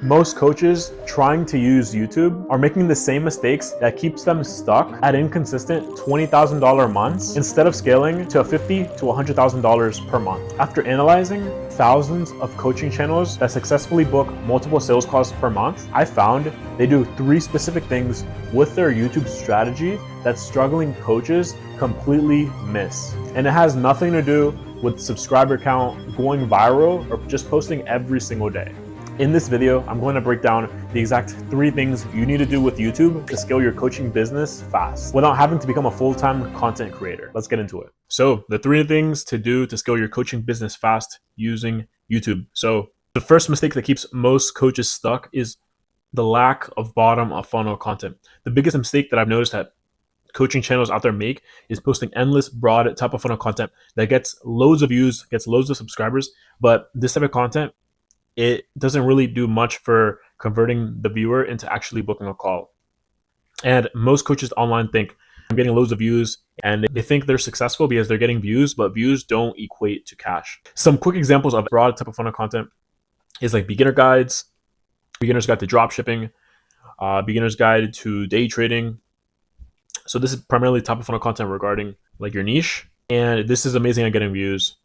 Most coaches trying to use YouTube are making the same mistakes that keeps them stuck at inconsistent $20,000 months instead of scaling to $50,000 to $100,000 per month. After analyzing thousands of coaching channels that successfully book multiple sales calls per month, I found they do 3 specific things with their YouTube strategy that struggling coaches completely miss. And it has nothing to do with subscriber count, going viral, or just posting every single day. In this video, I'm going to break down the exact 3 things you need to do with YouTube to scale your coaching business fast without having to become a full-time content creator. Let's get into it. So the 3 things to do to scale your coaching business fast using YouTube. So the first mistake that keeps most coaches stuck is the lack of bottom of funnel content. The biggest mistake that I've noticed that coaching channels out there make is posting endless broad top of funnel content that gets loads of views, gets loads of subscribers, but this type of content, it doesn't really do much for converting the viewer into actually booking a call. And most coaches online think, I'm getting loads of views, and they think they're successful because they're getting views, but views don't equate to cash. Some quick examples of broad type of funnel content is like beginner guides, beginner's guide to drop shipping, beginner's guide to day trading. So this is primarily top of funnel content regarding like your niche, and this is amazing at getting views.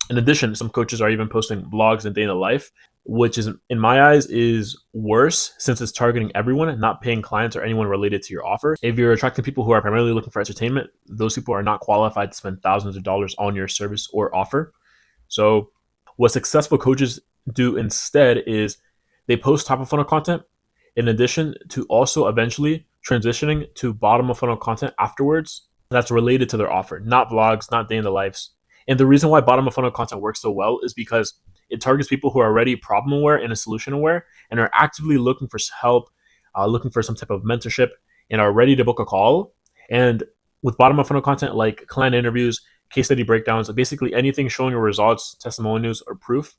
In addition, some coaches are even posting vlogs and day in the life, which is, in my eyes, is worse since it's targeting everyone and not paying clients or anyone related to your offer. If you're attracting people who are primarily looking for entertainment, those people are not qualified to spend thousands of dollars on your service or offer. So what successful coaches do instead is they post top of funnel content in addition to also eventually transitioning to bottom of funnel content afterwards that's related to their offer, not vlogs, not day in the lives. And the reason why bottom of funnel content works so well is because it targets people who are already problem aware and solution aware and are actively looking for help, looking for some type of mentorship, and are ready to book a call. And with bottom of funnel content like client interviews, case study breakdowns, basically anything showing your results, testimonials, or proof,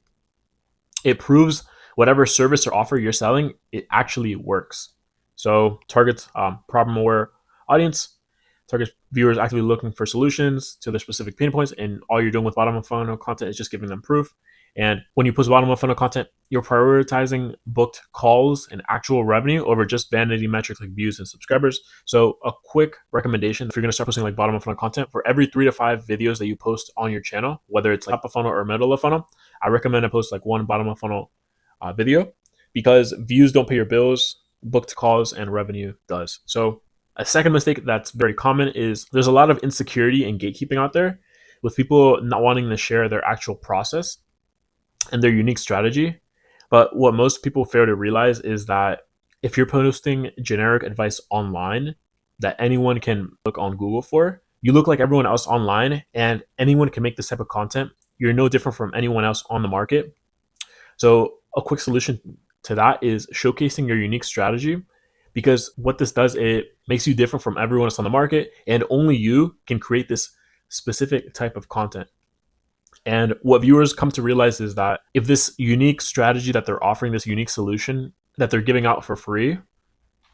it proves whatever service or offer you're selling, it actually works. So targets problem aware audience, target viewers actively looking for solutions to their specific pain points, and all you're doing with bottom of funnel content is just giving them proof. And when you post bottom of funnel content, you're prioritizing booked calls and actual revenue over just vanity metrics like views and subscribers. So a quick recommendation, if you're going to start posting like bottom of funnel content, for every 3 to 5 videos that you post on your channel, whether it's like top of funnel or middle of funnel, I recommend to post like 1 bottom of funnel video, because views don't pay your bills, booked calls and revenue does. So a second mistake that's very common is there's a lot of insecurity and gatekeeping out there with people not wanting to share their actual process and their unique strategy. But what most people fail to realize is that if you're posting generic advice online that anyone can look on Google for, you look like everyone else online and anyone can make this type of content. You're no different from anyone else on the market. So a quick solution to that is showcasing your unique strategy, because what this does, it makes you different from everyone else on the market, and only you can create this specific type of content. And what viewers come to realize is that if this unique strategy that they're offering, this unique solution that they're giving out for free,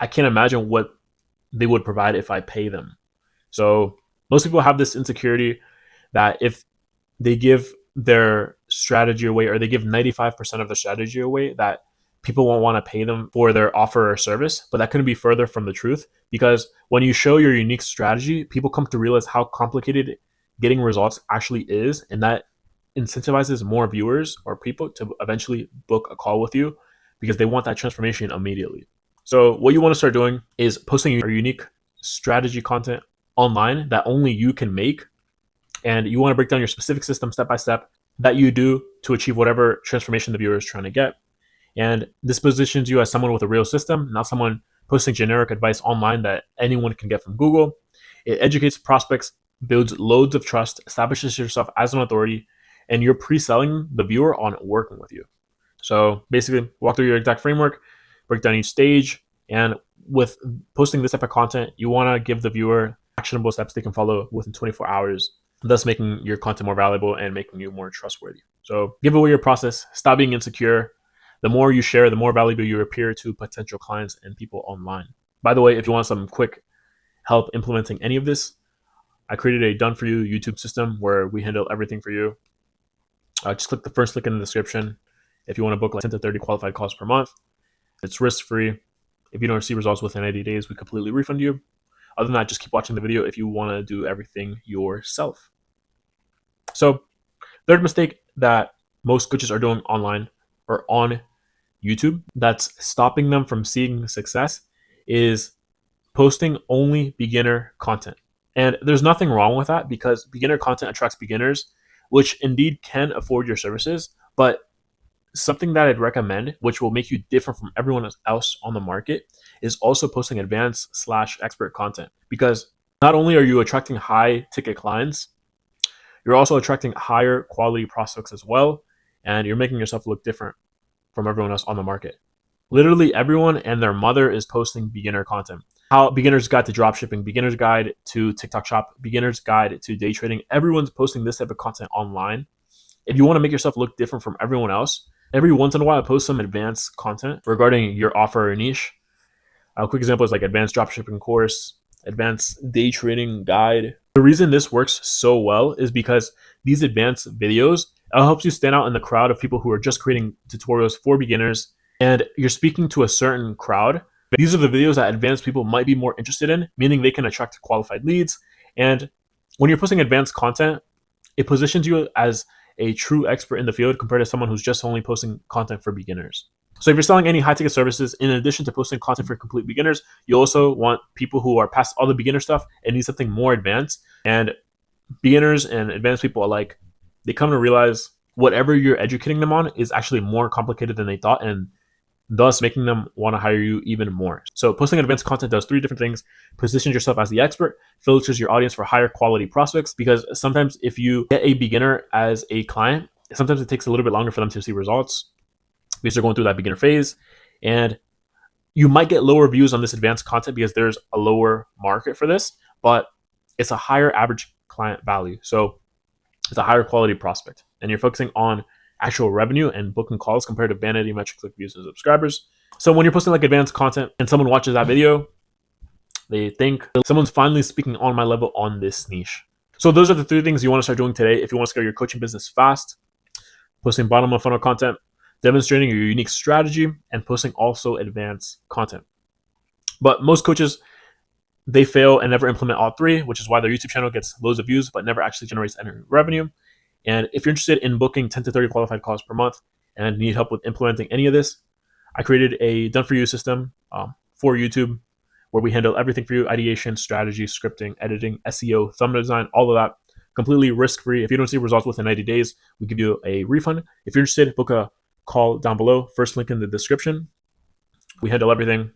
I can't imagine what they would provide if I pay them. So most people have this insecurity that if they give their strategy away, or they give 95% of the strategy away, that people won't want to pay them for their offer or service. But that couldn't be further from the truth, because when you show your unique strategy, people come to realize how complicated getting results actually is, and that incentivizes more viewers or people to eventually book a call with you because they want that transformation immediately. So what you want to start doing is posting your unique strategy content online that only you can make, and you want to break down your specific system step by step that you do to achieve whatever transformation the viewer is trying to get. And this positions you as someone with a real system, not someone posting generic advice online that anyone can get from Google. It educates prospects, builds loads of trust, establishes yourself as an authority, and you're pre-selling the viewer on working with you. So basically, walk through your exact framework, break down each stage, and with posting this type of content, you want to give the viewer actionable steps they can follow within 24 hours, thus making your content more valuable and making you more trustworthy. So give away your process, stop being insecure. The more you share, the more valuable you appear to potential clients and people online. By the way, if you want some quick help implementing any of this, I created a done for you YouTube system where we handle everything for you. Just click the first link in the description If you want to book like 10 to 30 qualified calls per month, it's risk-free. If you don't see results within 90 days, we completely refund you. Other than that, just keep watching the video if you want to do everything yourself. So, third mistake that most coaches are doing online or on YouTube that's stopping them from seeing success is posting only beginner content. And there's nothing wrong with that because beginner content attracts beginners, which indeed can afford your services. But something that I'd recommend, which will make you different from everyone else on the market, is also posting advanced slash expert content. Because not only are you attracting high ticket clients, you're also attracting higher quality prospects as well. And you're making yourself look different from everyone else on the market. Literally everyone and their mother is posting beginner content. How beginner's guide to dropshipping, beginner's guide to TikTok shop, beginner's guide to day trading. Everyone's posting this type of content online. If you want to make yourself look different from everyone else, every once in a while post some advanced content regarding your offer or niche. A quick example is like advanced dropshipping course, advanced day trading guide. The reason this works so well is because these advanced videos helps you stand out in the crowd of people who are just creating tutorials for beginners, and you're speaking to a certain crowd. These are the videos that advanced people might be more interested in, meaning they can attract qualified leads. And when you're posting advanced content, it positions you as a true expert in the field compared to someone who's just only posting content for beginners. So if you're selling any high ticket services, in addition to posting content for complete beginners, you also want people who are past all the beginner stuff and need something more advanced. And beginners and advanced people alike, they come to realize whatever you're educating them on is actually more complicated than they thought, and thus making them want to hire you even more. So posting advanced content does three different things: positions yourself as the expert, filters your audience for higher quality prospects, because sometimes if you get a beginner as a client, sometimes it takes a little bit longer for them to see results because they're going through that beginner phase. And you might get lower views on this advanced content because there's a lower market for this, but it's a higher average client value. So it's a higher quality prospect. And you're focusing on actual revenue and booking calls compared to vanity metrics like views and subscribers. So when you're posting like advanced content and someone watches that video, they think someone's finally speaking on my level on this niche. So those are the three things you want to start doing today if you want to scale your coaching business fast: posting bottom of funnel content, demonstrating your unique strategy, and posting also advanced content. But most coaches, they fail and never implement all three, which is why their YouTube channel gets loads of views but never actually generates any revenue. And if you're interested in booking 10 to 30 qualified calls per month and need help with implementing any of this, I created a done-for-you system for YouTube where we handle everything for you: ideation, strategy, scripting, editing, SEO, thumbnail design, all of that, completely risk-free. If you don't see results within 90 days, we give you a refund. If you're interested, book a call down below. First link in the description. We handle everything.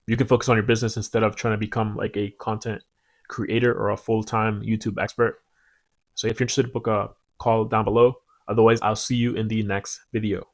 You can focus on your business instead of trying to become like a content creator or a full-time YouTube expert. So if you're interested, book a call down below. Otherwise, I'll see you in the next video.